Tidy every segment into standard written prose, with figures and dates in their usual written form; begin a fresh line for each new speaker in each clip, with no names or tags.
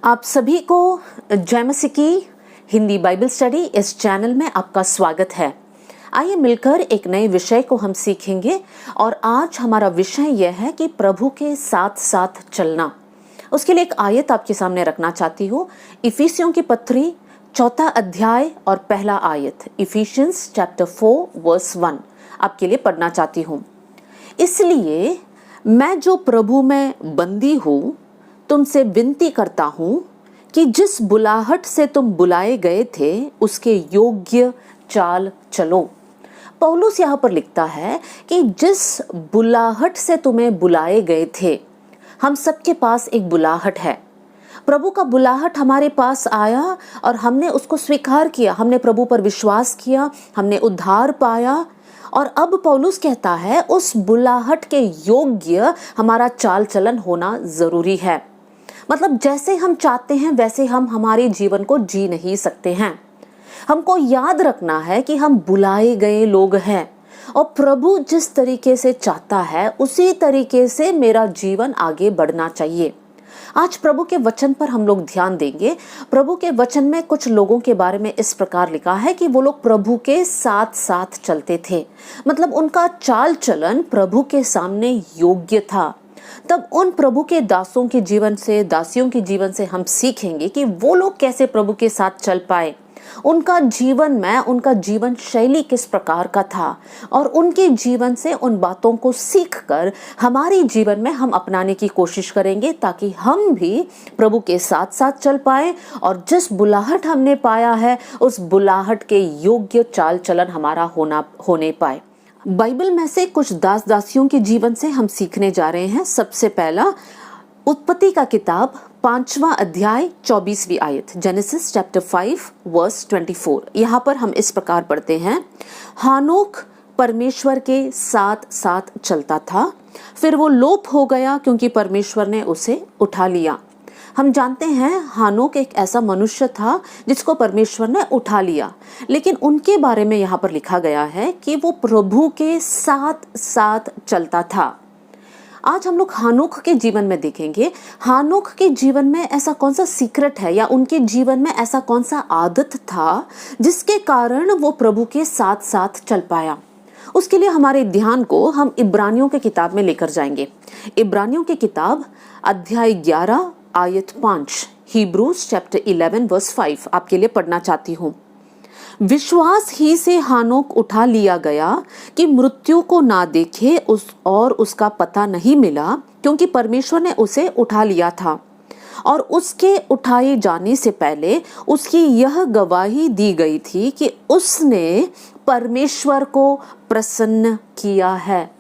आप सभी को जय मसीह की हिंदी बाइबल स्टडी इस चैनल में आपका स्वागत है। आइए मिलकर एक नए विषय को हम सीखेंगे और आज हमारा विषय यह है कि प्रभु के साथ साथ चलना। उसके लिए एक आयत आपके सामने रखना चाहती हूँ। इफिसियों की पत्री 4 अध्याय और पहला आयत, इफिशियंस चैप्टर 4 वर्स 1 आपके लिए पढ़ना चाहती हूँ। इसलिए मैं जो प्रभु में बंदी हूँ तुमसे विनती करता हूं कि जिस बुलाहट से तुम बुलाए गए थे उसके योग्य चाल चलो। पौलुस यहाँ पर लिखता है कि जिस बुलाहट से तुम्हें बुलाए गए थे, हम सबके पास एक बुलाहट है। प्रभु का बुलाहट हमारे पास आया और हमने उसको स्वीकार किया, हमने प्रभु पर विश्वास किया, हमने उद्धार पाया। और अब पौलुस कहता है उस बुलाहट के योग्य हमारा चाल चलन होना जरूरी है। मतलब जैसे हम चाहते हैं वैसे हम हमारे जीवन को जी नहीं सकते हैं। हमको याद रखना है कि हम बुलाए गए लोग हैं और प्रभु जिस तरीके से चाहता है उसी तरीके से मेरा जीवन आगे बढ़ना चाहिए। आज प्रभु के वचन पर हम लोग ध्यान देंगे। प्रभु के वचन में कुछ लोगों के बारे में इस प्रकार लिखा है कि वो लोग प्रभु के साथ साथ चलते थे। मतलब उनका चाल चलन प्रभु के सामने योग्य था। तब उन प्रभु के दासों के जीवन से, दासियों के जीवन से हम सीखेंगे कि वो लोग कैसे प्रभु के साथ चल पाए, उनका जीवन में उनका जीवन शैली किस प्रकार का था और उनके जीवन से उन बातों को सीखकर हमारे जीवन में हम अपनाने की कोशिश करेंगे ताकि हम भी प्रभु के साथ साथ चल पाए और जिस बुलाहट हमने पाया है उस बुलाहट के योग्य चाल चलन हमारा होने पाए। बाइबल में से कुछ दास दासियों के जीवन से हम सीखने जा रहे हैं। सबसे पहला उत्पत्ति का किताब 5वां अध्याय 24वीं आयत, जेनेसिस चैप्टर 5 वर्स 24। यहाँ पर हम इस प्रकार पढ़ते हैं, हानोक परमेश्वर के साथ साथ चलता था, फिर वो लोप हो गया क्योंकि परमेश्वर ने उसे उठा लिया। हम जानते हैं हानोक एक ऐसा मनुष्य था जिसको परमेश्वर ने उठा लिया, लेकिन उनके बारे में यहाँ पर लिखा गया है कि वो प्रभु के साथ साथ चलता था। आज हम लोग हानोक के जीवन में देखेंगे, हानोक के जीवन में ऐसा कौन सा सीक्रेट है या उनके जीवन में ऐसा कौन सा आदत था जिसके कारण वो प्रभु के साथ साथ चल पाया। उसके लिए हमारे ध्यान को हम इब्रानियों के किताब में लेकर जाएंगे। इब्रानियों की किताब अध्याय 11 आयत 5, हिब्रूज चैप्टर 11 वर्स 5 आपके लिए पढ़ना चाहती हूँ। विश्वास ही से हानोक उठा लिया गया कि मृत्यु को ना देखे और उसका पता नहीं मिला क्योंकि परमेश्वर ने उसे उठा लिया था। और उसके उठाए जाने से पहले उसकी यह गवाही दी गई थी कि उसने परमेश्वर को प्रसन्न किया है।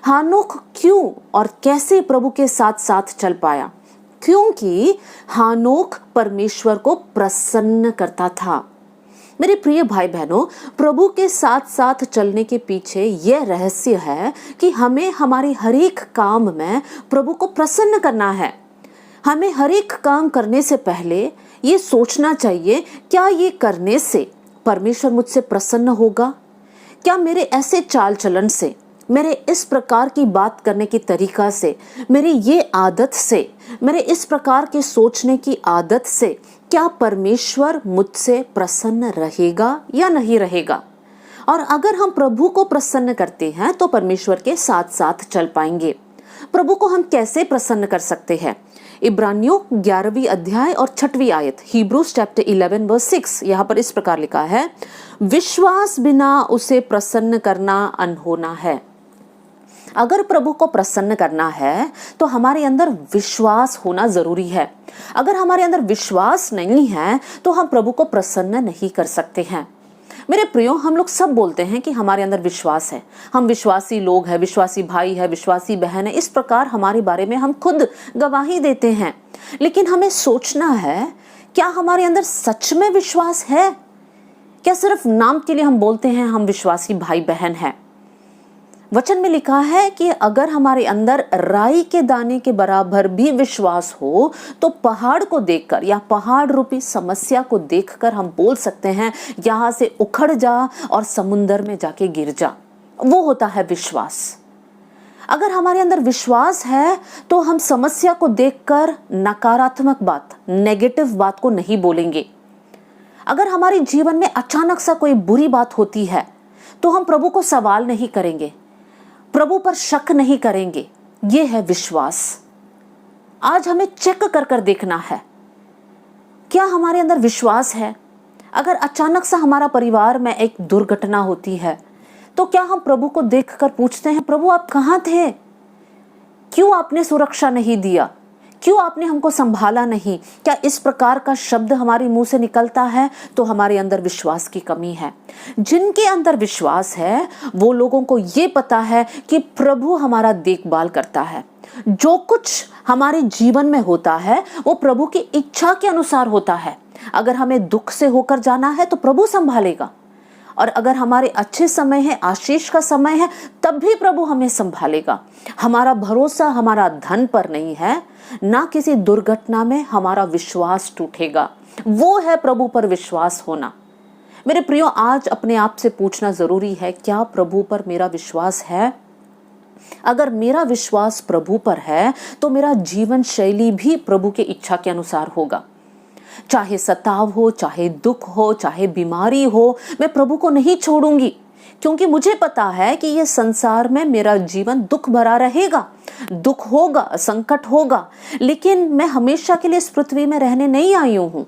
हानोक क्यों और कैसे प्रभु के साथ साथ चल पाया? क्योंकि हानोक परमेश्वर को प्रसन्न करता था। मेरे प्रिय भाई बहनों, प्रभु के साथ साथ चलने के पीछे यह रहस्य है कि हमें हमारे हर एक काम में प्रभु को प्रसन्न करना है। हमें हर एक काम करने से पहले ये सोचना चाहिए, क्या ये करने से परमेश्वर मुझसे प्रसन्न होगा? क्या मेरे ऐसे चाल चलन से, मेरे इस प्रकार की बात करने की तरीका से, मेरी ये आदत से, मेरे इस प्रकार के सोचने की आदत से क्या परमेश्वर मुझसे प्रसन्न रहेगा या नहीं रहेगा? और अगर हम प्रभु को प्रसन्न करते हैं तो परमेश्वर के साथ साथ चल पाएंगे। प्रभु को हम कैसे प्रसन्न कर सकते हैं? इब्रानियों 11वीं अध्याय और 6वीं आयत, हिब्रूज चैप्टर 11 वर्स 6, यहाँ पर इस प्रकार लिखा है, विश्वास बिना उसे प्रसन्न करना अनहोना है। अगर प्रभु को प्रसन्न करना है तो हमारे अंदर विश्वास होना जरूरी है। अगर हमारे अंदर विश्वास नहीं है तो हम प्रभु को प्रसन्न नहीं कर सकते हैं। मेरे प्रियो, हम लोग सब बोलते हैं कि हमारे अंदर विश्वास है, हम विश्वासी लोग हैं, विश्वासी भाई है, विश्वासी बहन है, इस प्रकार हमारे बारे में हम खुद गवाही देते हैं। लेकिन हमें सोचना है, क्या हमारे अंदर सच में विश्वास है? क्या सिर्फ नाम के लिए हम बोलते हैं हम विश्वासी भाई बहन हैं? वचन में लिखा है कि अगर हमारे अंदर राई के दाने के बराबर भी विश्वास हो तो पहाड़ को देखकर या पहाड़ रूपी समस्या को देखकर हम बोल सकते हैं, यहाँ से उखड़ जा और समुंदर में जाके गिर जा। वो होता है विश्वास। अगर हमारे अंदर विश्वास है तो हम समस्या को देखकर नकारात्मक बात, नेगेटिव बात को नहीं बोलेंगे। अगर हमारे जीवन में अचानक सा कोई बुरी बात होती है तो हम प्रभु को सवाल नहीं करेंगे, प्रभु पर शक नहीं करेंगे। ये है विश्वास। आज हमें चेक कर कर देखना है, क्या हमारे अंदर विश्वास है। अगर अचानक सा हमारा परिवार में एक दुर्घटना होती है तो क्या हम प्रभु को देखकर पूछते हैं, प्रभु आप कहाँ थे, क्यों आपने सुरक्षा नहीं दिया, क्यों आपने हमको संभाला नहीं। क्या इस प्रकार का शब्द हमारे मुंह से निकलता है तो हमारे अंदर विश्वास की कमी है। जिनके अंदर विश्वास है वो लोगों को ये पता है कि प्रभु हमारा देखभाल करता है। जो कुछ हमारे जीवन में होता है वो प्रभु की इच्छा के अनुसार होता है। अगर हमें दुख से होकर जाना है तो प्रभु संभालेगा, और अगर हमारे अच्छे समय है, आशीष का समय है, तब भी प्रभु हमें संभालेगा। हमारा भरोसा हमारा धन पर नहीं है, ना किसी दुर्घटना में हमारा विश्वास टूटेगा। वो है प्रभु पर विश्वास होना। मेरे प्रियो, आज अपने आप से पूछना जरूरी है, क्या प्रभु पर मेरा विश्वास है। अगर मेरा विश्वास प्रभु पर है तो मेरा जीवन शैली भी प्रभु के इच्छा के अनुसार होगा। चाहे सताव हो, चाहे दुख हो, चाहे बीमारी हो, मैं प्रभु को नहीं छोड़ूंगी, क्योंकि मुझे पता है कि ये संसार में मेरा जीवन दुख भरा रहेगा, दुख होगा, संकट होगा, लेकिन मैं हमेशा के लिए इस पृथ्वी में रहने नहीं आई हूं।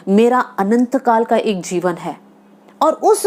मेरा अनंत काल का एक जीवन है, और उस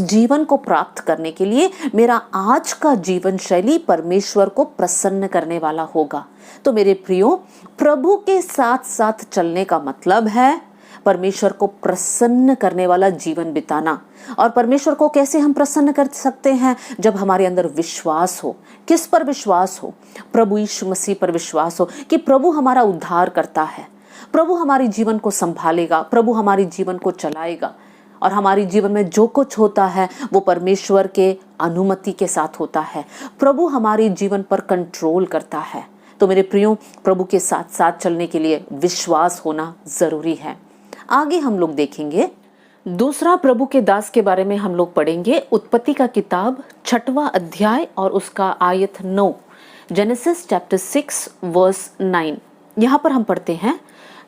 जीवन को प्राप्त करने के लिए मेरा आज का जीवन शैली परमेश्वर को प्रसन्न करने वाला होगा। तो मेरे प्रियो, प्रभु के साथ साथ चलने का मतलब है परमेश्वर को प्रसन्न करने वाला जीवन बिताना। और परमेश्वर को कैसे हम प्रसन्न कर सकते हैं? जब हमारे अंदर विश्वास हो। किस पर विश्वास हो? प्रभु यीशु मसीह पर विश्वास हो कि प्रभु हमारा उद्धार करता है, प्रभु हमारे जीवन को संभालेगा, प्रभु हमारे जीवन को चलाएगा, और हमारे जीवन में जो कुछ होता है वो परमेश्वर के अनुमति के साथ होता है। प्रभु हमारे जीवन पर कंट्रोल करता है। तो मेरे प्रियो, प्रभु के साथ साथ चलने के लिए विश्वास होना जरूरी है। आगे हम लोग देखेंगे दूसरा प्रभु के दास के बारे में हम लोग पढ़ेंगे। उत्पत्ति का किताब 6वां अध्याय और उसका आयत 9, जेनेसिस चैप्टर 6 वर्स 9। यहाँ पर हम पढ़ते हैं,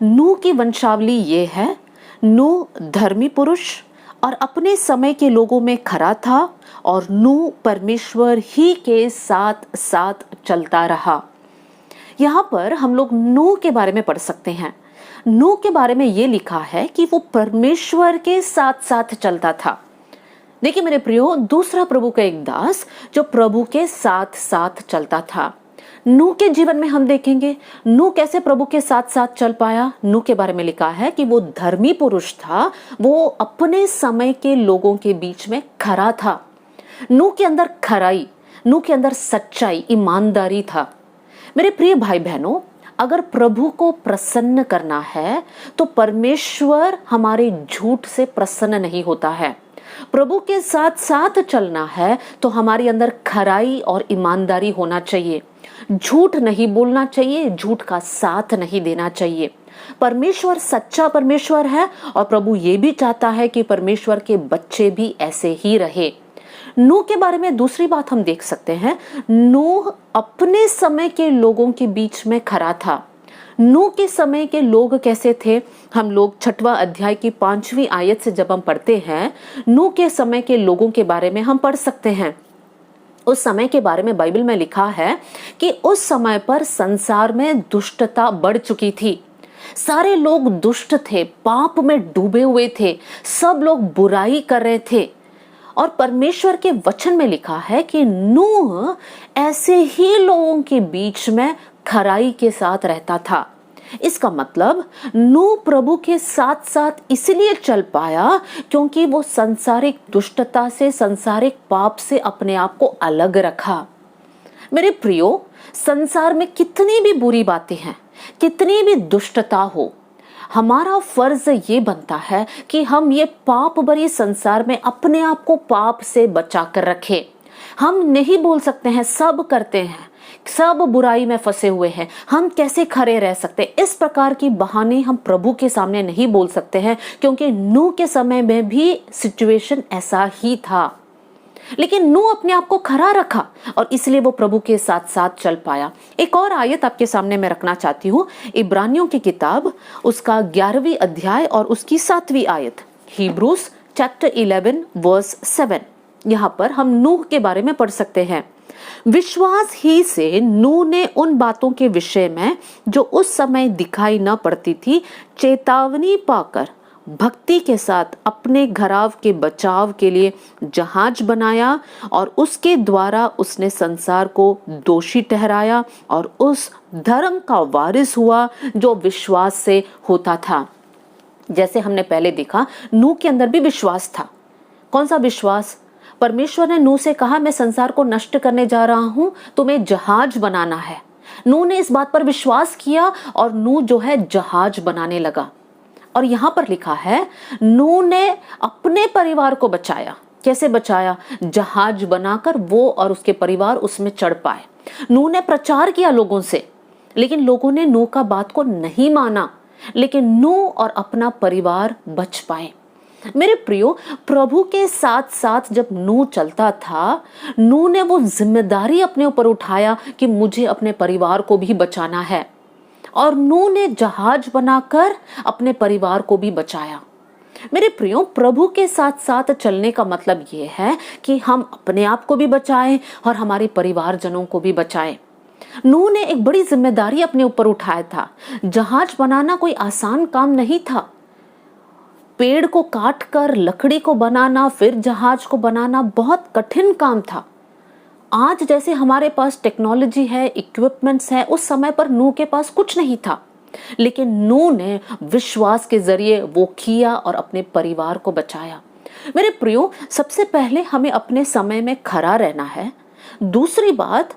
नूह की वंशावली ये है, नूह धर्मी पुरुष और अपने समय के लोगों में खरा था, और नूह परमेश्वर ही के साथ साथ चलता रहा। यहाँ पर हम लोग नूह के बारे में पढ़ सकते हैं। नूह के बारे में ये लिखा है कि वो परमेश्वर के साथ साथ चलता था। देखिए मेरे प्रियो, दूसरा प्रभु का एक दास जो प्रभु के साथ साथ चलता था। नूह के जीवन में हम देखेंगे नूह कैसे प्रभु के साथ साथ चल पाया। नूह के बारे में लिखा है कि वो धर्मी पुरुष था, वो अपने समय के लोगों के बीच में खरा था। नूह के अंदर खराई, नूह के अंदर सच्चाई, ईमानदारी था। मेरे प्रिय भाई बहनों, अगर प्रभु को प्रसन्न करना है तो परमेश्वर हमारे झूठ से प्रसन्न नहीं होता है। प्रभु के साथ साथ चलना है तो हमारे अंदर खराई और ईमानदारी होना चाहिए। झूठ नहीं बोलना चाहिए, झूठ का साथ नहीं देना चाहिए। परमेश्वर सच्चा परमेश्वर है, और प्रभु ये भी चाहता है कि परमेश्वर के बच्चे भी ऐसे ही रहे। नूह के बारे में दूसरी बात हम देख सकते हैं, नूह अपने समय के लोगों के बीच में खरा था। नूह के समय के लोग कैसे थे? हम लोग 6वां अध्याय की 5वीं आयत से जब हम पढ़ते हैं, नूह के समय के लोगों के बारे में हम पढ़ सकते हैं। उस समय के बारे में बाइबल में लिखा है कि उस समय पर संसार में दुष्टता बढ़ चुकी थी। सारे लोग दुष्ट थे, पाप में डूबे हुए थे, सब लोग बुराई कर रहे थे। और परमेश्वर के वचन में लिखा है कि नूह ऐसे ही लोगों के बीच में खराई के साथ रहता था। इसका मतलब नूह प्रभु के साथ साथ इसलिए चल पाया क्योंकि वो सांसारिक दुष्टता से, सांसारिक पाप से अपने आप को अलग रखा। मेरे प्रियो, संसार में कितनी भी बुरी बातें हैं, कितनी भी दुष्टता हो, हमारा फर्ज ये बनता है कि हम ये पाप भरी संसार में अपने आप को पाप से बचा कर रखें। हम नहीं बोल सकते हैं सब करते हैं, सब बुराई में फंसे हुए हैं, हम कैसे खरे रह सकते। इस प्रकार की बहाने हम प्रभु के सामने नहीं बोल सकते हैं, क्योंकि नूह के समय में भी सिचुएशन ऐसा ही था। लेकिन नूह अपने आप को खरा रखा और इसलिए वो प्रभु के साथ साथ चल पाया। एक और आयत आपके सामने मैं रखना चाहती हूँ, इब्रानियों की किताब उसका 11वीं अध्याय और उसकी 7वीं आयत, हिब्रूस चैप्टर 11 वर्स 7। यहाँ पर हम नूह के बारे में पढ़ सकते हैं। विश्वास ही से नूह ने उन बातों के विषय में जो उस समय दिखाई न पड़ती थी चेतावनी पाकर भक्ति के साथ अपने घराव के बचाव के लिए जहाज बनाया और उसके द्वारा उसने संसार को दोषी ठहराया और उस धर्म का वारिस हुआ जो विश्वास से होता था। जैसे हमने पहले देखा, नूह के अंदर भी विश्वास था। कौन सा विश्वास? परमेश्वर ने नूह से कहा, मैं संसार को नष्ट करने जा रहा हूं, तुम्हें जहाज बनाना है। नूह ने इस बात पर विश्वास किया और नूह जो है जहाज बनाने लगा। और यहां पर लिखा है, नूह ने अपने परिवार को बचाया। कैसे बचाया? जहाज बनाकर वो और उसके परिवार उसमें चढ़ पाए। नूह ने प्रचार किया लोगों से, लेकिन लोगों ने नूह का बात को नहीं माना, लेकिन नूह और अपना परिवार बच पाए। मेरे प्रियो, प्रभु के साथ साथ जब नूह चलता था, नूह ने वो जिम्मेदारी अपने ऊपर उठाया कि मुझे अपने परिवार को भी बचाना है, और नूह ने जहाज बनाकर अपने परिवार को भी बचाया। मेरे प्रियो, प्रभु के साथ साथ चलने का मतलब ये है कि हम अपने आप को भी बचाएं और हमारे परिवारजनों को भी बचाएं। नूह ने एक बड़ी जिम्मेदारी अपने ऊपर उठाया था। जहाज बनाना कोई आसान काम नहीं था। पेड़ को काट कर लकड़ी को बनाना, फिर जहाज को बनाना बहुत कठिन काम था। आज जैसे हमारे पास टेक्नोलॉजी है, इक्विपमेंट्स है, उस समय पर नूह के पास कुछ नहीं था, लेकिन नूह ने विश्वास के जरिए वो किया और अपने परिवार को बचाया। मेरे प्रियो, सबसे पहले हमें अपने समय में खरा रहना है। दूसरी बात,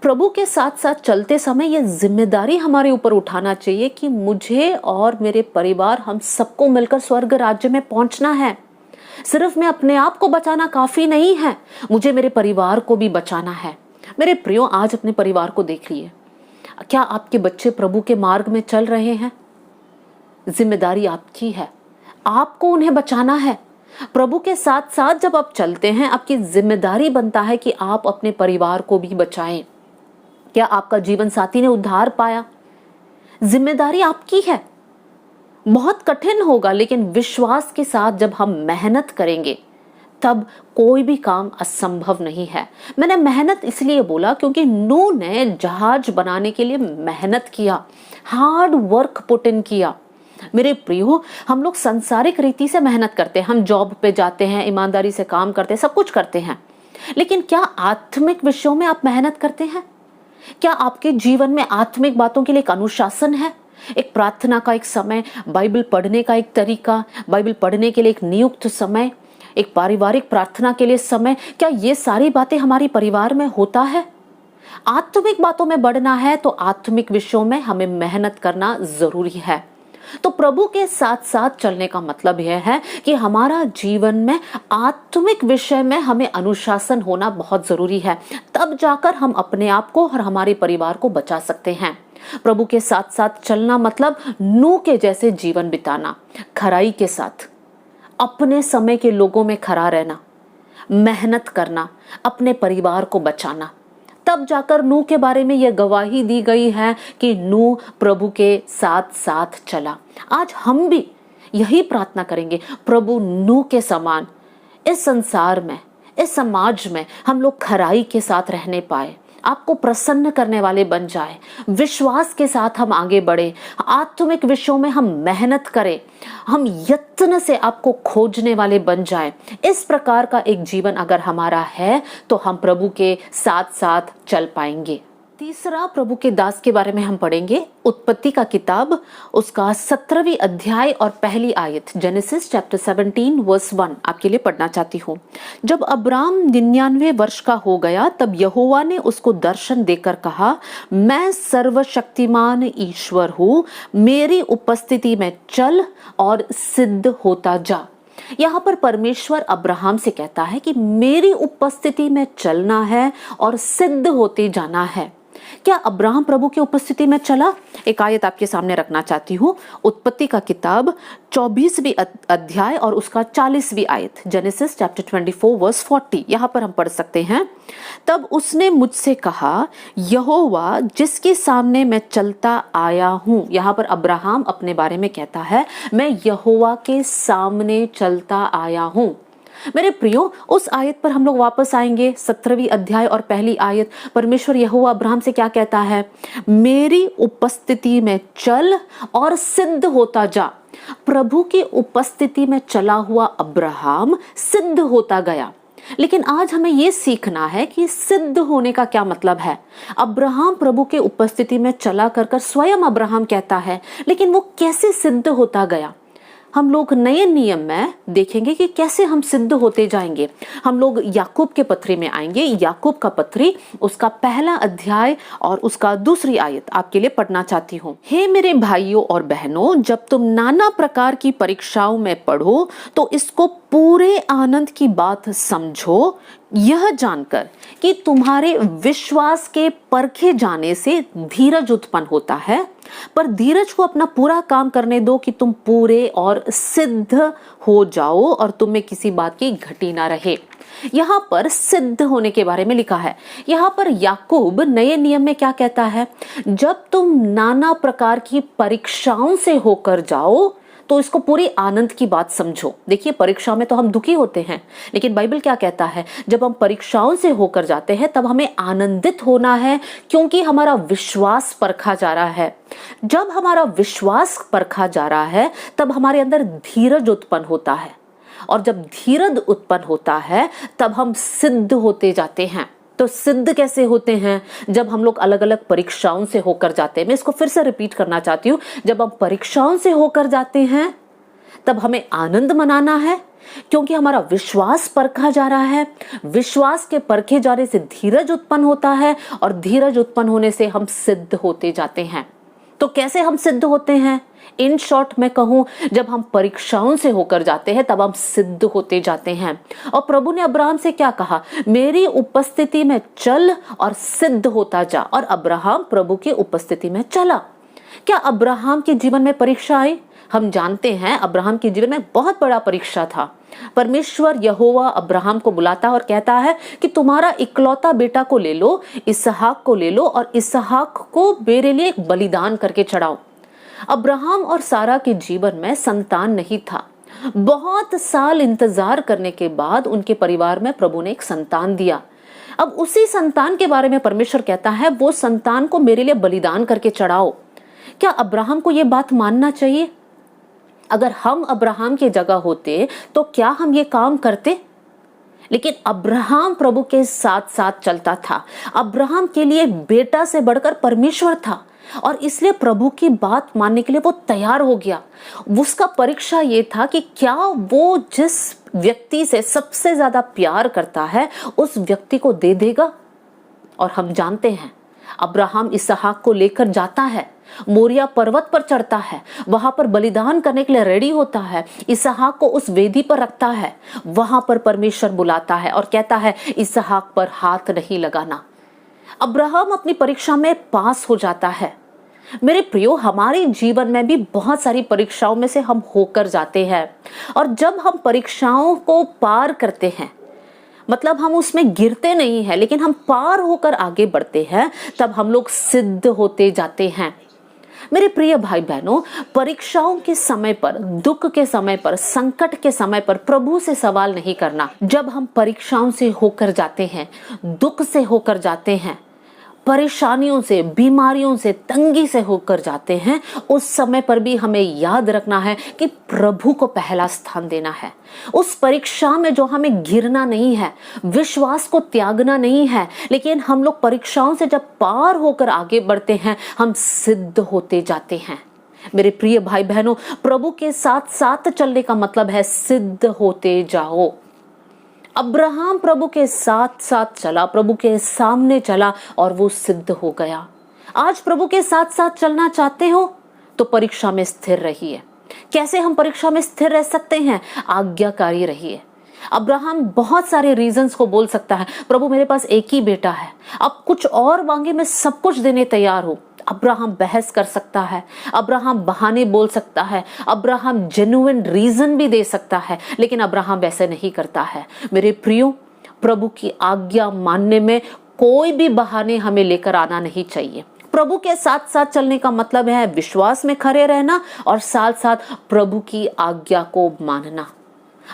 प्रभु के साथ साथ चलते समय ये जिम्मेदारी हमारे ऊपर उठाना चाहिए कि मुझे और मेरे परिवार, हम सबको मिलकर स्वर्ग राज्य में पहुंचना है। सिर्फ मैं अपने आप को बचाना काफी नहीं है, मुझे मेरे परिवार को भी बचाना है। मेरे प्रियो, आज अपने परिवार को देख लिए। क्या आपके बच्चे प्रभु के मार्ग में चल रहे हैं? जिम्मेदारी आपकी है, आपको उन्हें बचाना है। प्रभु के साथ साथ जब आप चलते हैं, आपकी जिम्मेदारी बनता है कि आप अपने परिवार को भी बचाएं। क्या आपका जीवन साथी ने उद्धार पाया? जिम्मेदारी आपकी है। बहुत कठिन होगा, लेकिन विश्वास के साथ जब हम मेहनत करेंगे तब कोई भी काम असंभव नहीं है। मैंने मेहनत इसलिए बोला क्योंकि नूह ने जहाज बनाने के लिए मेहनत किया, हार्ड वर्क पुट इन किया। मेरे प्रियो, हम लोग सांसारिक रीति से मेहनत करते हैं, हम जॉब पे जाते हैं, ईमानदारी से काम करते हैं, सब कुछ करते हैं, लेकिन क्या आत्मिक विषयों में आप मेहनत करते हैं? क्या आपके जीवन में आत्मिक बातों के लिए एक अनुशासन है, एक प्रार्थना का एक समय, बाइबल पढ़ने का एक तरीका, बाइबल पढ़ने के लिए एक नियुक्त समय, एक पारिवारिक प्रार्थना के लिए समय? क्या ये सारी बातें हमारी परिवार में होता है? आत्मिक बातों में बढ़ना है तो आत्मिक विषयों में हमें मेहनत करना जरूरी है। तो प्रभु के साथ साथ चलने का मतलब यह है कि हमारा जीवन में आत्मिक विषय में हमें अनुशासन होना बहुत जरूरी है। तब जाकर हम अपने आप को और हमारे परिवार को बचा सकते हैं। प्रभु के साथ साथ चलना मतलब नूह के जैसे जीवन बिताना, खराई के साथ, अपने समय के लोगों में खरा रहना, मेहनत करना, अपने परिवार को बचाना। तब जाकर नूह के बारे में यह गवाही दी गई है कि नूह प्रभु के साथ साथ चला। आज हम भी यही प्रार्थना करेंगे, प्रभु नूह के समान इस संसार में, इस समाज में हम लोग खराई के साथ रहने पाए, आपको प्रसन्न करने वाले बन जाए, विश्वास के साथ हम आगे बढ़े, आत्मिक विषयों में हम मेहनत करें, हम यत्न से आपको खोजने वाले बन जाए। इस प्रकार का एक जीवन अगर हमारा है तो हम प्रभु के साथ साथ चल पाएंगे। तीसरा, प्रभु के दास के बारे में हम पढ़ेंगे, उत्पत्ति का किताब उसका 17वीं अध्याय और पहली आयत, जेनेसिस चैप्टर 17 वर्स 1 आपके लिए पढ़ना चाहती हूँ। जब अब्राम 99 वर्ष का हो गया तब यहोवा ने उसको दर्शन देकर कहा, मैं सर्वशक्तिमान ईश्वर हूँ, मेरी उपस्थिति में चल और सिद्ध होता जा। यहाँ पर परमेश्वर अब्राहम से कहता है कि मेरी उपस्थिति में चलना है और सिद्ध होते जाना है। क्या अब्राहम प्रभु की उपस्थिति में चला? एक आयत आपके सामने रखना चाहती हूँ। उत्पत्ति का किताब 24वीं अध्याय और उसका 40वीं आयत, जेनेसिस चैप्टर 24 वर्स 40। यहाँ पर हम पढ़ सकते हैं, तब उसने मुझसे कहा, यहोवा जिसके सामने मैं चलता आया हूँ। यहाँ पर अब्राहम अपने बारे में कहता है, मैं यहोवा के सामने चलता आया हूँ। मेरे प्रियो, उस आयत पर हम लोग वापस आएंगे। 17वीं अध्याय और पहली आयत, परमेश्वर यहोवा अब्राहम से क्या कहता है? मेरी उपस्थिति में चल और सिद्ध होता जा। प्रभु की उपस्थिति में चला हुआ अब्राहम सिद्ध होता गया। लेकिन आज हमें यह सीखना है कि सिद्ध होने का क्या मतलब है। अब्राहम प्रभु के उपस्थिति में चला कर स्वयं अब्राहम कहता है, लेकिन वो कैसे सिद्ध होता गया? हम लोग नए नियम में देखेंगे कि कैसे हम सिद्ध होते जाएंगे। हम लोग याकूब के पत्री में आएंगे। याकूब का पत्री, उसका पहला अध्याय और उसका दूसरी आयत आपके लिए पढ़ना चाहती हूँ। हे मेरे भाइयों और बहनों, जब तुम नाना प्रकार की परीक्षाओं में पढ़ो तो इसको पूरे आनंद की बात समझो, यह जानकर कि तुम्हारे विश्वास के परखे जाने से धीरज उत्पन्न होता है। पर धीरज को अपना पूरा काम करने दो कि तुम पूरे और सिद्ध हो जाओ और तुम में किसी बात की घटी ना रहे। यहाँ पर सिद्ध होने के बारे में लिखा है। यहाँ पर याकूब नए नियम में क्या कहता है? जब तुम नाना प्रकार की परीक्षाओं से होकर जाओ तो इसको पूरी आनंद की बात समझो। देखिए, परीक्षा में तो हम दुखी होते हैं, लेकिन बाइबल क्या कहता है? जब हम परीक्षाओं से होकर जाते हैं तब हमें आनंदित होना है, क्योंकि हमारा विश्वास परखा जा रहा है। जब हमारा विश्वास परखा जा रहा है तब हमारे अंदर धीरज उत्पन्न होता है, और जब धीरज उत्पन्न होता है तब हम सिद्ध होते जाते हैं। तो सिद्ध कैसे होते हैं? जब हम लोग अलग अलग परीक्षाओं से होकर जाते हैं। मैं इसको फिर से रिपीट करना चाहती हूँ। जब हम परीक्षाओं से होकर जाते हैं तब हमें आनंद मनाना है, क्योंकि हमारा विश्वास परखा जा रहा है। विश्वास के परखे जाने से धीरज उत्पन्न होता है, और धीरज उत्पन्न होने से हम सिद्ध होते जाते हैं। तो कैसे हम सिद्ध होते हैं? इन शॉर्ट मैं कहूं, जब हम परीक्षाओं से होकर जाते हैं तब हम सिद्ध होते जाते हैं। और प्रभु ने अब्राहम से क्या कहा? मेरी उपस्थिति में चल और सिद्ध होता जा। और अब्राहम प्रभु की उपस्थिति में चला। क्या अब्राहम के जीवन में परीक्षा आई? हम जानते हैं अब्राहम के जीवन में बहुत बड़ा परीक्षा था। परमेश्वर यहोवा अब्राहम को बुलाता और कहता है कि तुम्हारा इकलौता बेटा को ले लो, इसहाक को ले लो, और इसहाक को मेरे लिए एक बलिदान करके चढ़ाओ। अब्राहम और सारा के जीवन में संतान नहीं था। बहुत साल इंतजार करने के बाद उनके परिवार में प्रभु ने एक संतान दिया। अब उसी संतान के बारे में परमेश्वर कहता है, वो संतान को मेरे लिए बलिदान करके चढ़ाओ। क्या अब्राहम को यह बात मानना चाहिए? अगर हम अब्राहम की जगह होते तो क्या हम ये काम करते? लेकिन अब्राहम प्रभु के साथ साथ चलता था। अब्राहम के लिए बेटा से बढ़कर परमेश्वर था, और इसलिए प्रभु की बात मानने के लिए वो तैयार हो गया। उसका परीक्षा ये था कि क्या वो जिस व्यक्ति से सबसे ज्यादा प्यार करता है उस व्यक्ति को दे देगा। और हम जानते हैं अब्राहम इसहाक को लेकर जाता है, मोरिया पर्वत पर चढ़ता है, वहां पर बलिदान करने के लिए रेडी होता है, इसहाक को उस वेदी पर रखता है। वहां पर परमेश्वर बुलाता है और कहता है इसहाक पर हाथ नहीं लगाना। अब्राहम अपनी परीक्षा में पास हो जाता है। मेरे प्रियो, हमारे जीवन में भी बहुत सारी परीक्षाओं में से हम होकर जाते हैं, और जब हम परीक्षाओं को पार करते हैं, मतलब हम उसमें गिरते नहीं हैं लेकिन हम पार होकर आगे बढ़ते हैं, तब हम लोग सिद्ध होते जाते हैं। मेरे प्रिय भाई बहनों, परीक्षाओं के समय पर, दुख के समय पर, संकट के समय पर प्रभु से सवाल नहीं करना। जब हम परीक्षाओं से होकर जाते हैं, दुख से होकर जाते हैं, परेशानियों से, बीमारियों से, तंगी से होकर जाते हैं, उस समय पर भी हमें याद रखना है कि प्रभु को पहला स्थान देना है। उस परीक्षा में जो हमें गिरना नहीं है, विश्वास को त्यागना नहीं है, लेकिन हम लोग परीक्षाओं से जब पार होकर आगे बढ़ते हैं, हम सिद्ध होते जाते हैं। मेरे प्रिय भाई बहनों, प्रभु के साथ साथ चलने का मतलब है सिद्ध होते जाओ। अब्राहम प्रभु के साथ साथ चला, प्रभु के सामने चला, और वो सिद्ध हो गया। आज प्रभु के साथ साथ चलना चाहते हो तो परीक्षा में स्थिर रहिए। कैसे हम परीक्षा में स्थिर रह सकते हैं? आज्ञाकारी रहिए। अब्राहम बहुत सारे रीजंस को बोल सकता है, प्रभु मेरे पास एक ही बेटा है, अब कुछ और मांगे मैं सब कुछ देने तैयार हूं। अब्राहम बहस कर सकता है, अब्राहम बहाने बोल सकता है, अब्राहम जेन्युइन रीजन भी दे सकता है, लेकिन अब्राहम वैसे नहीं करता है। मेरे प्रियो, प्रभु की आज्ञा मानने में कोई भी बहाने हमें लेकर आना नहीं चाहिए। प्रभु के साथ साथ चलने का मतलब है विश्वास में खड़े रहना और साथ साथ प्रभु की आज्ञा को मानना।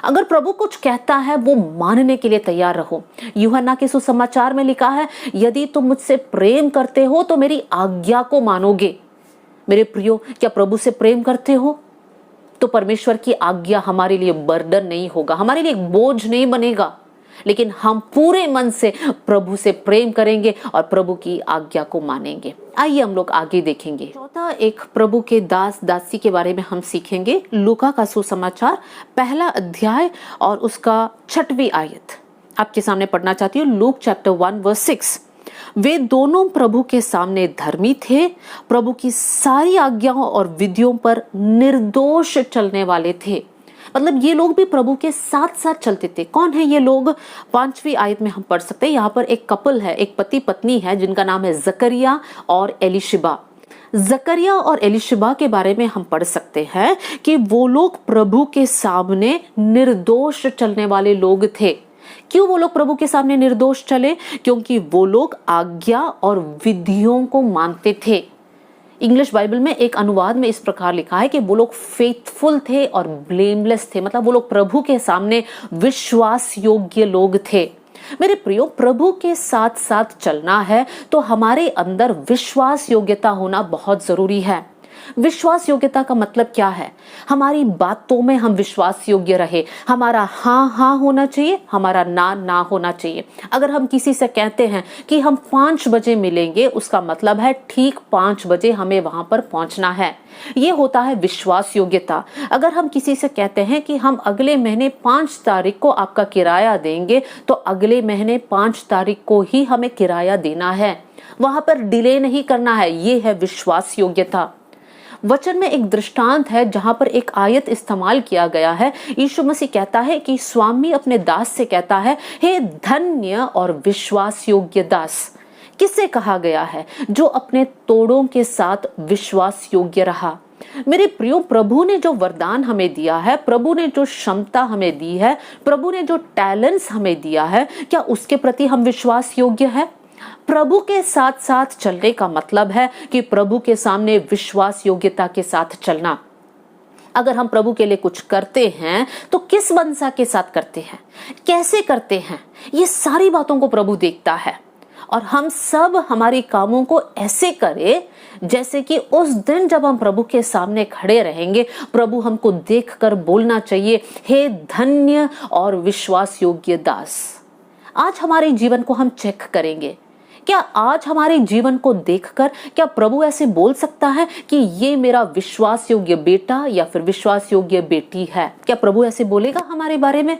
अगर प्रभु कुछ कहता है वो मानने के लिए तैयार रहो। यूहन्ना के सुसमाचार में लिखा है, यदि तुम मुझसे प्रेम करते हो तो मेरी आज्ञा को मानोगे। मेरे प्रियो, क्या प्रभु से प्रेम करते हो? तो परमेश्वर की आज्ञा हमारे लिए बर्डन नहीं होगा, हमारे लिए एक बोझ नहीं बनेगा, लेकिन हम पूरे मन से प्रभु से प्रेम करेंगे और प्रभु की आज्ञा को मानेंगे। आइए हम लोग आगे देखेंगे। चौथा एक प्रभु के दास दासी के बारे में हम सीखेंगे। लूका का सुसमाचार 1 अध्याय और उसका 6वीं आयत आपके सामने पढ़ना चाहती हूँ। Luke chapter 1 verse 6। वे दोनों प्रभु के सामने धर्मी थे, प्रभु की सारी आज्ञाओं और विधियों पर निर्दोष चलने वाले थे। मतलब ये लोग भी प्रभु के साथ साथ चलते थे। कौन है ये लोग? 5वीं आयत में हम पढ़ सकते हैं। यहाँ पर एक कपल है, एक पति पत्नी है जिनका नाम है जकरिया और एलिशिबा। जकरिया और एलिशिबा के बारे में हम पढ़ सकते हैं कि वो लोग प्रभु के सामने निर्दोष चलने वाले लोग थे। क्यों वो लोग प्रभु के सामने निर्दोष चले? क्योंकि वो लोग आज्ञा और विधियों को मानते थे। इंग्लिश बाइबल में एक अनुवाद में इस प्रकार लिखा है कि वो लोग फेथफुल थे और ब्लेमलेस थे। मतलब वो लोग प्रभु के सामने विश्वास योग्य लोग थे। मेरे प्रियो, प्रभु के साथ साथ चलना है तो हमारे अंदर विश्वास योग्यता होना बहुत जरूरी है। विश्वास योग्यता का मतलब क्या है? हमारी बातों में हम विश्वास योग्य रहे। हमारा हाँ हाँ होना चाहिए, हमारा ना ना होना चाहिए। अगर हम किसी से कहते हैं कि हम 5 बजे मिलेंगे, उसका मतलब है ठीक 5 बजे हमें वहां पर पहुंचना है। ये होता है विश्वास योग्यता। अगर हम किसी से कहते हैं कि हम अगले महीने 5 तारीख को आपका किराया देंगे, तो अगले महीने 5 तारीख को ही हमें किराया देना है, वहां पर डिले नहीं करना है। ये है विश्वास योग्यता। वचन में एक दृष्टांत है जहां पर एक आयत इस्तेमाल किया गया है। यीशु मसीह कहता है कि स्वामी अपने दास से कहता है, हे धन्य और विश्वास योग्य दास। किससे कहा गया है? जो अपने तोड़ों के साथ विश्वास योग्य रहा। मेरे प्रियो, प्रभु ने जो वरदान हमें दिया है, प्रभु ने जो क्षमता हमें दी है, प्रभु ने जो टैलेंट्स हमें दिया है, क्या उसके प्रति हम विश्वास योग्य है? प्रभु के साथ साथ चलने का मतलब है कि प्रभु के सामने विश्वास योग्यता के साथ चलना। अगर हम प्रभु के लिए कुछ करते हैं तो किस मनसा के साथ करते हैं, कैसे करते हैं, ये सारी बातों को प्रभु देखता है। और हम सब हमारी कामों को ऐसे करें जैसे कि उस दिन जब हम प्रभु के सामने खड़े रहेंगे, प्रभु हमको देखकर बोलना चाहिए, हे धन्य और विश्वास योग्य दास। आज हमारे जीवन को हम चेक करेंगे। क्या आज हमारे जीवन को देखकर क्या प्रभु ऐसे बोल सकता है कि ये मेरा विश्वास योग्य बेटा या फिर विश्वास योग्य बेटी है? क्या प्रभु ऐसे बोलेगा हमारे बारे में?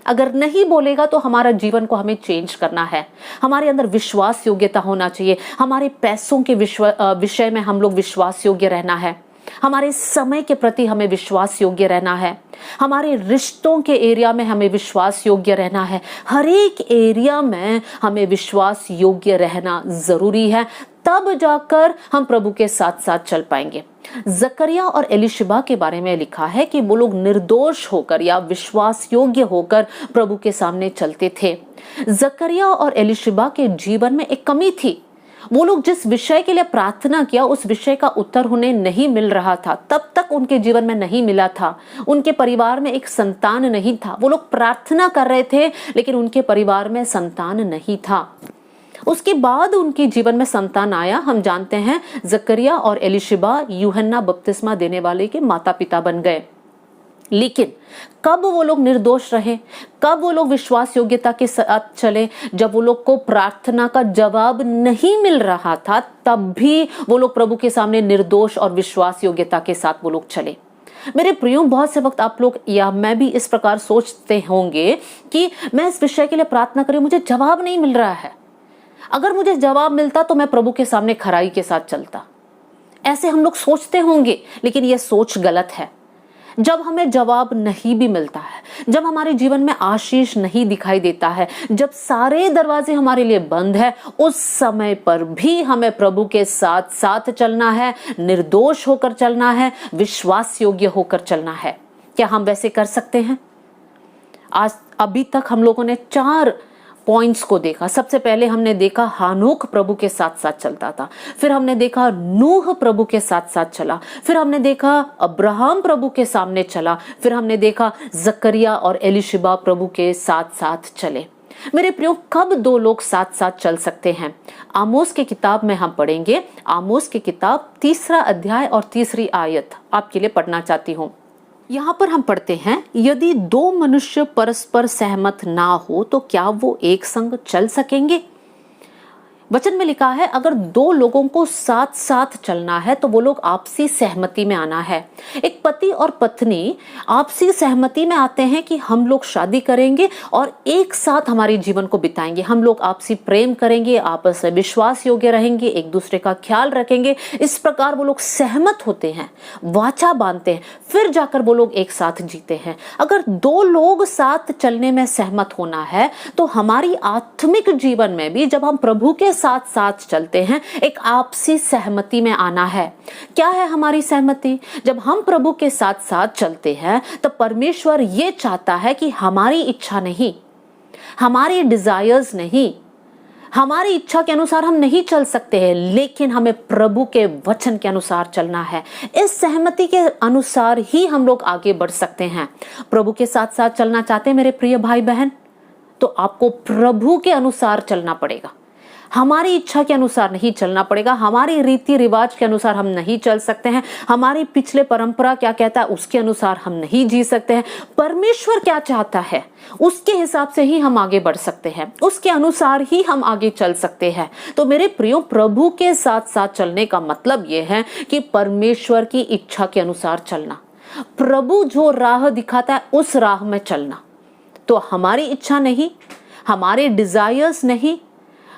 अगर नहीं बोलेगा तो हमारा जीवन को हमें चेंज करना है। हमारे अंदर विश्वास योग्यता होना चाहिए। हमारे पैसों के विषय में हम लोग विश्वास योग्य रहना है। हमारे समय के प्रति हमें विश्वास योग्य रहना है। हमारे रिश्तों के एरिया में हमें विश्वास योग्य रहना है। हर एक एरिया में हमें विश्वास योग्य रहना जरूरी है, तब जाकर हम प्रभु के साथ साथ चल पाएंगे। जकरिया और एलिशिबा के बारे में लिखा है कि वो लोग निर्दोष होकर या विश्वास योग्य होकर प्रभु के सामने चलते थे। जकरिया और एलिशिबा के जीवन में एक कमी थी। वो लोग जिस विषय के लिए प्रार्थना किया उस विषय का उत्तर उन्हें नहीं मिल रहा था। तब तक उनके जीवन में नहीं मिला था। उनके परिवार में एक संतान नहीं था। वो लोग प्रार्थना कर रहे थे लेकिन उनके परिवार में संतान नहीं था। उसके बाद उनके जीवन में संतान आया। हम जानते हैं जकरिया और एलिशिबा यूहन्ना बपतिस्मा देने वाले के माता पिता बन गए। लेकिन कब वो लोग निर्दोष रहे, कब वो लोग विश्वास योग्यता के साथ चले? जब वो लोग को प्रार्थना का जवाब नहीं मिल रहा था, तब भी वो लोग प्रभु के सामने निर्दोष और विश्वास योग्यता के साथ वो लोग चले। मेरे प्रियो, बहुत से वक्त आप लोग या मैं भी इस प्रकार सोचते होंगे कि मैं इस विषय के लिए प्रार्थना करूं, मुझे जवाब नहीं मिल रहा है। अगर मुझे जवाब मिलता तो मैं प्रभु के सामने खराई के साथ चलता। ऐसे हम लोग सोचते होंगे, लेकिन यह सोच गलत है। जब हमें जवाब नहीं भी मिलता है, जब हमारे जीवन में आशीष नहीं दिखाई देता है, जब सारे दरवाजे हमारे लिए बंद है, उस समय पर भी हमें प्रभु के साथ साथ चलना है, निर्दोष होकर चलना है, विश्वास योग्य होकर चलना है। क्या हम वैसे कर सकते हैं? आज अभी तक हम लोगों ने 4 पॉइंट्स को देखा। सबसे पहले हमने देखा हानोक प्रभु के साथ साथ चलता था, फिर हमने देखा नूह प्रभु के साथ साथ चला, फिर हमने देखा अब्राहम प्रभु के सामने चला, फिर हमने देखा जकरिया और एलिशिबा प्रभु के साथ साथ चले। मेरे प्रियो, कब 2 लोग साथ साथ चल सकते हैं? आमोस की किताब में हम पढ़ेंगे। आमोस की किताब 3 अध्याय और 3 आयत आपके लिए पढ़ना चाहती हूँ। यहाँ पर हम पढ़ते हैं, यदि 2 मनुष्य परस्पर सहमत ना हो तो क्या वो एक संग चल सकेंगे? वचन में लिखा है, अगर 2 लोगों को साथ साथ चलना है तो वो लोग आपसी सहमति में आना है। एक पति और पत्नी आपसी सहमति में आते हैं कि हम लोग शादी करेंगे और एक साथ हमारे जीवन को बिताएंगे, हम लोग आपसी प्रेम करेंगे, आपस में विश्वास योग्य रहेंगे, एक दूसरे का ख्याल रखेंगे। इस प्रकार वो लोग सहमत होते हैं, वाचा बांधते हैं, फिर जाकर वो लोग एक साथ जीते हैं। अगर 2 लोग साथ चलने में सहमत होना है तो हमारी आत्मिक जीवन में भी जब हम प्रभु के साथ साथ चलते हैं, एक आपसी सहमति में आना है। क्या है हमारी सहमति? जब हम प्रभु के साथ साथ चलते हैं तो परमेश्वर ये चाहता है कि हमारी इच्छा नहीं, हमारी डिजायर्स नहीं, हमारी इच्छा के अनुसार हम नहीं चल सकते हैं, लेकिन हमें प्रभु के वचन के अनुसार चलना है। इस सहमति के अनुसार ही हम लोग आगे बढ़ सकते हैं। प्रभु के साथ साथ चलना चाहते हैं मेरे प्रिय भाई बहन, तो आपको प्रभु के अनुसार चलना पड़ेगा। हमारी इच्छा के अनुसार नहीं चलना पड़ेगा, हमारी रीति रिवाज के अनुसार हम नहीं चल सकते हैं, हमारी पिछले परंपरा क्या कहता है उसके अनुसार हम नहीं जी सकते हैं। परमेश्वर क्या चाहता है उसके हिसाब से ही हम आगे बढ़ सकते हैं, उसके अनुसार ही हम आगे चल सकते हैं। तो मेरे प्रियो, प्रभु के साथ साथ चलने का मतलब यह है कि परमेश्वर की इच्छा के अनुसार चलना, प्रभु जो राह दिखाता है उस राह में चलना। तो हमारी इच्छा नहीं, हमारे डिजायर्स नहीं,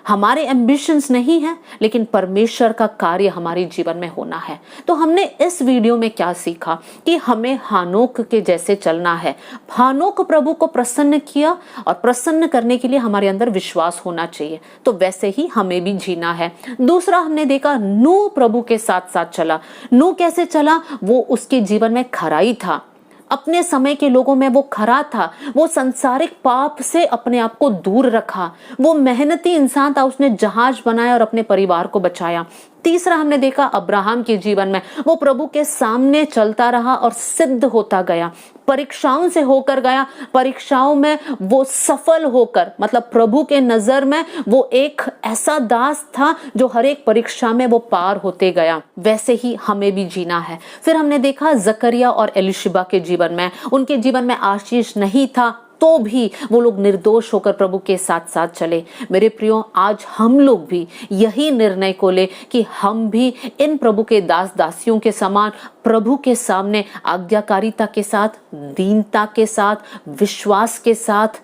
हमारे एम्बिशंस नहीं है, लेकिन परमेश्वर का कार्य हमारे जीवन में होना है। तो हमने इस वीडियो में क्या सीखा कि हमें हानोक के जैसे चलना है। हानोक प्रभु को प्रसन्न किया और प्रसन्न करने के लिए हमारे अंदर विश्वास होना चाहिए, तो वैसे ही हमें भी जीना है। दूसरा हमने देखा, नूह प्रभु के साथ साथ चला। नूह कैसे चला? वो उसके जीवन में खराई था, अपने समय के लोगों में वो खरा था, वो संसारिक पाप से अपने आप को दूर रखा, वो मेहनती इंसान था, उसने जहाज बनाया और अपने परिवार को बचाया। तीसरा हमने देखा अब्राहम के जीवन में, वो प्रभु के सामने चलता रहा और सिद्ध होता गया, परीक्षाओं से होकर गया, परीक्षाओं में वो सफल होकर, मतलब प्रभु के नजर में वो एक ऐसा दास था जो हर एक परीक्षा में वो पार होते गया। वैसे ही हमें भी जीना है। फिर हमने देखा जकरिया और एलिशिबा के जीवन में, उनके जीवन में आशीष नहीं था तो भी वो लोग निर्दोष होकर प्रभु के साथ साथ चले। मेरे प्रियो, आज हम लोग भी यही निर्णय को ले कि हम भी इन प्रभु के दास दासियों के समान प्रभु के सामने आज्ञाकारिता के साथ, दीनता के साथ, विश्वास के साथ,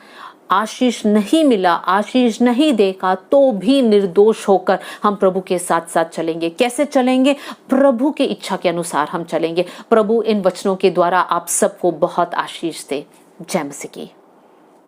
आशीष नहीं मिला, आशीष नहीं देखा तो भी निर्दोष होकर हम प्रभु के साथ साथ चलेंगे। कैसे चलेंगे? प्रभु के इच्छा के अनुसार हम चलेंगे। प्रभु इन वचनों के द्वारा आप सबको बहुत आशीष दे। जय मसीह की।